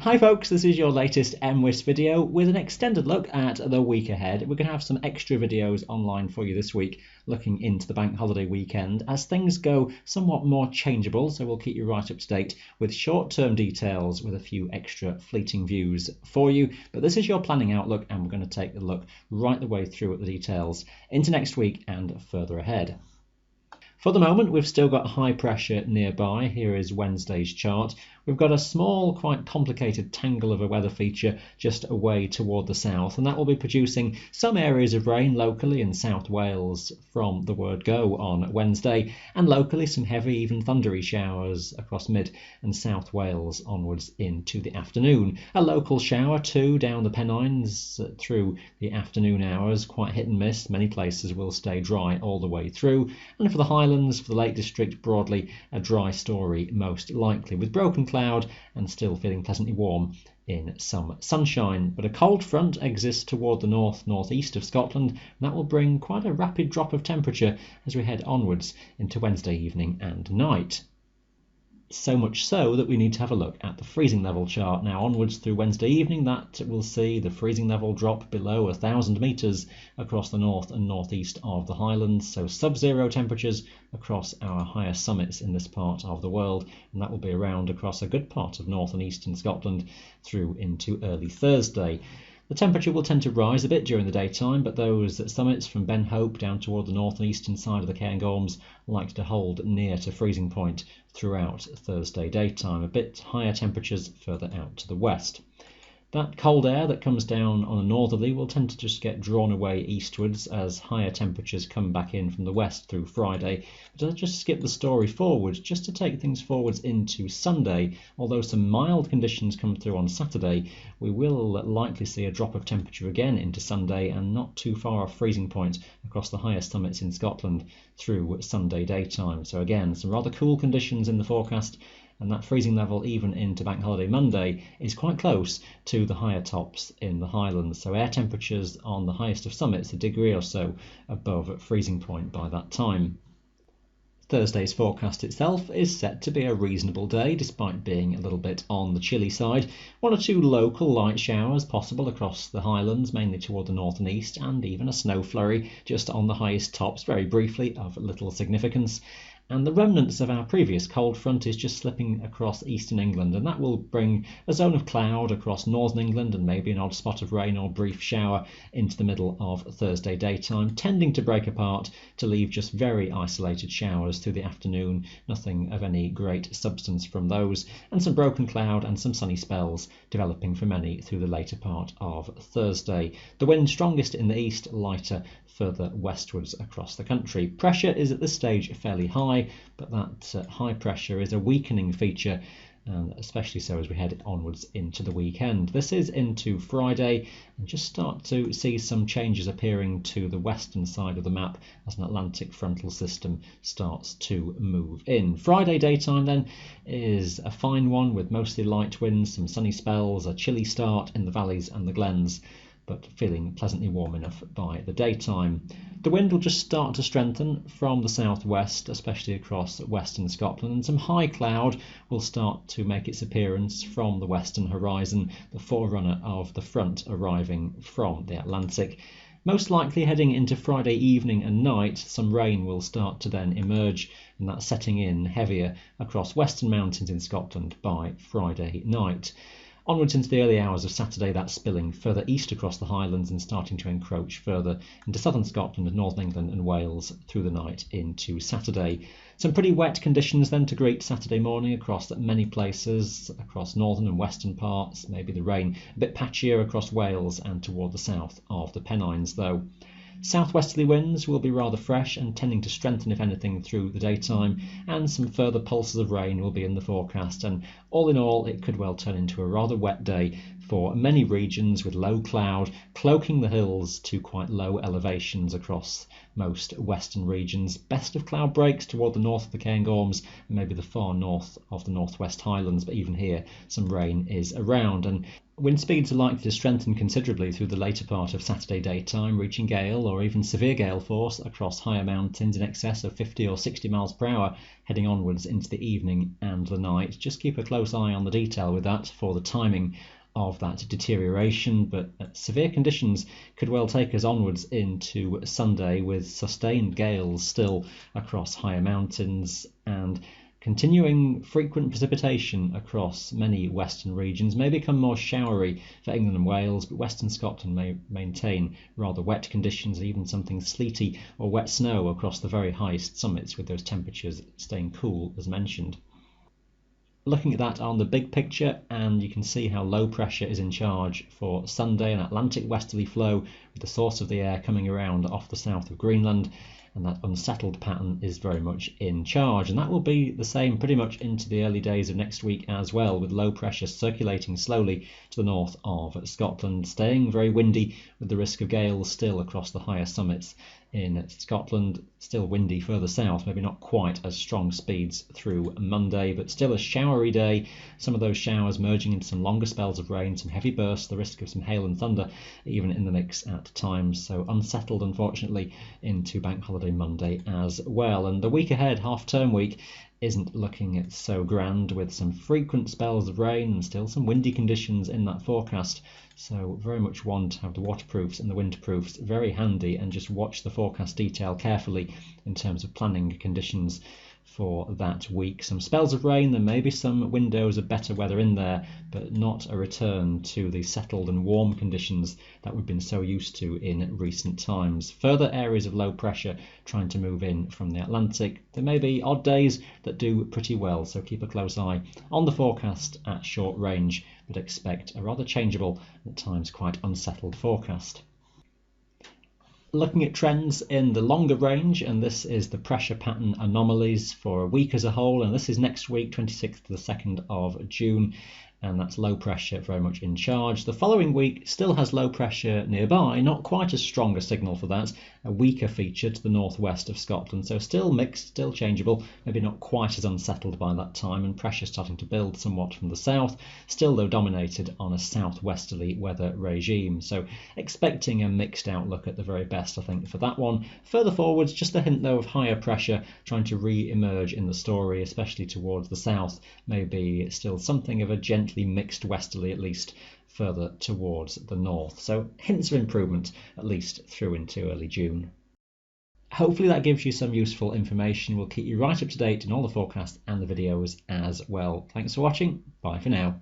Hi folks, this is your latest MWIS video with an extended look at the week ahead. We're going to have some extra videos online for you this week looking into the bank holiday weekend as things go somewhat more changeable, so we'll keep you right up to date with short-term details with a few extra fleeting views for you. But this is your planning outlook and we're going to take a look right the way through at the details into next week and further ahead. For the moment, we've still got high pressure nearby. Here is Wednesday's chart. We've got a small, quite complicated tangle of a weather feature just away toward the south, and that will be producing some areas of rain locally in South Wales from the word go on Wednesday, and locally some heavy, even thundery showers across mid and South Wales onwards into the afternoon. A local shower too down the Pennines through the afternoon hours, quite hit and miss. Many places will stay dry all the way through, and for the Highlands, for the Lake District, broadly a dry story most likely, with broken cloud and still feeling pleasantly warm in some sunshine. But a cold front exists toward the north-northeast of Scotland, and that will bring quite a rapid drop of temperature as we head onwards into Wednesday evening and night. So much so that we need to have a look at the freezing level chart. Now onwards through Wednesday evening, that will see the freezing level drop below 1,000 metres across the north and northeast of the Highlands, so sub-zero temperatures across our higher summits in this part of the world, and that will be around across a good part of north and eastern Scotland through into early Thursday. The temperature will tend to rise a bit during the daytime, but those summits from Ben Hope down toward the north and eastern side of the Cairngorms like to hold near to freezing point throughout Thursday daytime. A bit higher temperatures further out to the west. That cold air that comes down on a northerly will tend to just get drawn away eastwards as higher temperatures come back in from the west through Friday. But I'll just skip the story forward just to take things forwards into Sunday. Although some mild conditions come through on Saturday, we will likely see a drop of temperature again into Sunday and not too far off freezing point across the highest summits in Scotland through Sunday daytime. So again, some rather cool conditions in the forecast, and that freezing level even into Bank Holiday Monday is quite close to the higher tops in the Highlands. So air temperatures on the highest of summits a degree or so above freezing point by that time. Thursday's forecast itself is set to be a reasonable day, despite being a little bit on the chilly side. One or two local light showers possible across the Highlands, mainly toward the north and east, and even a snow flurry just on the highest tops, very briefly, of little significance. And the remnants of our previous cold front is just slipping across eastern England, and that will bring a zone of cloud across northern England and maybe an odd spot of rain or brief shower into the middle of Thursday daytime, tending to break apart to leave just very isolated showers through the afternoon, nothing of any great substance from those, and some broken cloud and some sunny spells developing for many through the later part of Thursday. The wind strongest in the east, lighter further westwards across the country. Pressure is at this stage fairly high, but that high pressure is a weakening feature, and especially so as we head onwards into the weekend. This is into Friday, and just start to see some changes appearing to the western side of the map as an Atlantic frontal system starts to move in. Friday daytime then is a fine one with mostly light winds, some sunny spells, a chilly start in the valleys and the glens, but feeling pleasantly warm enough by the daytime. The wind will just start to strengthen from the southwest, especially across western Scotland, and some high cloud will start to make its appearance from the western horizon, the forerunner of the front arriving from the Atlantic. Most likely heading into Friday evening and night, some rain will start to then emerge, and that's setting in heavier across western mountains in Scotland by Friday night. Onwards into the early hours of Saturday, that's spilling further east across the Highlands and starting to encroach further into southern Scotland and northern England and Wales through the night into Saturday. Some pretty wet conditions then to greet Saturday morning across many places, across northern and western parts, maybe the rain a bit patchier across Wales and toward the south of the Pennines though. Southwesterly winds will be rather fresh and tending to strengthen if anything through the daytime, and some further pulses of rain will be in the forecast, and all in all it could well turn into a rather wet day for many regions, with low cloud cloaking the hills to quite low elevations across most western regions. Best of cloud breaks toward the north of the Cairngorms and maybe the far north of the Northwest Highlands, but even here some rain is around, and wind speeds are likely to strengthen considerably through the later part of Saturday daytime, reaching gale or even severe gale force across higher mountains in excess of 50 or 60 miles per hour heading onwards into the evening and the night. Just keep a close eye on the detail with that for the timing of that deterioration, but severe conditions could well take us onwards into Sunday, with sustained gales still across higher mountains and continuing frequent precipitation across many western regions. May become more showery for England and Wales, but western Scotland may maintain rather wet conditions, even something sleety or wet snow across the very highest summits, with those temperatures staying cool as mentioned. Looking at that on the big picture, and you can see how low pressure is in charge for Sunday, an Atlantic westerly flow with the source of the air coming around off the south of Greenland, and that unsettled pattern is very much in charge, and that will be the same pretty much into the early days of next week as well, with low pressure circulating slowly to the north of Scotland, staying very windy with the risk of gales still across the higher summits in Scotland. Still windy further south, maybe not quite as strong speeds through Monday, but still a showery day. Some of those showers merging into some longer spells of rain, some heavy bursts, the risk of some hail and thunder even in the mix at times. So unsettled, unfortunately, into Bank Holiday Monday as well. And the week ahead, half-term week, isn't looking so grand, with some frequent spells of rain and still some windy conditions in that forecast. So very much one to have the waterproofs and the windproofs very handy, and just watch the forecast detail carefully in terms of planning conditions for that week. Some spells of rain, there may be some windows of better weather in there, but not a return to the settled and warm conditions that we've been so used to in recent times. Further areas of low pressure trying to move in from the Atlantic. There may be odd days that do pretty well, so keep a close eye on the forecast at short range, but expect a rather changeable, at times quite unsettled forecast. Looking at trends in the longer range, and this is the pressure pattern anomalies for a week as a whole, and this is next week, 26th to the 2nd of June, and that's low pressure very much in charge. The following week still has low pressure nearby, not quite as strong a signal for that, a weaker feature to the northwest of Scotland, so still mixed, still changeable, maybe not quite as unsettled by that time, and pressure starting to build somewhat from the south, still though dominated on a southwesterly weather regime. So expecting a mixed outlook at the very best, I think, for that one. Further forwards, just a hint though of higher pressure trying to re-emerge in the story, especially towards the south, maybe still something of a gently mixed westerly, at least further towards the north. So hints of improvement, at least through into early June. Hopefully that gives you some useful information. We'll keep you right up to date in all the forecasts and the videos as well. Thanks for watching. Bye for now.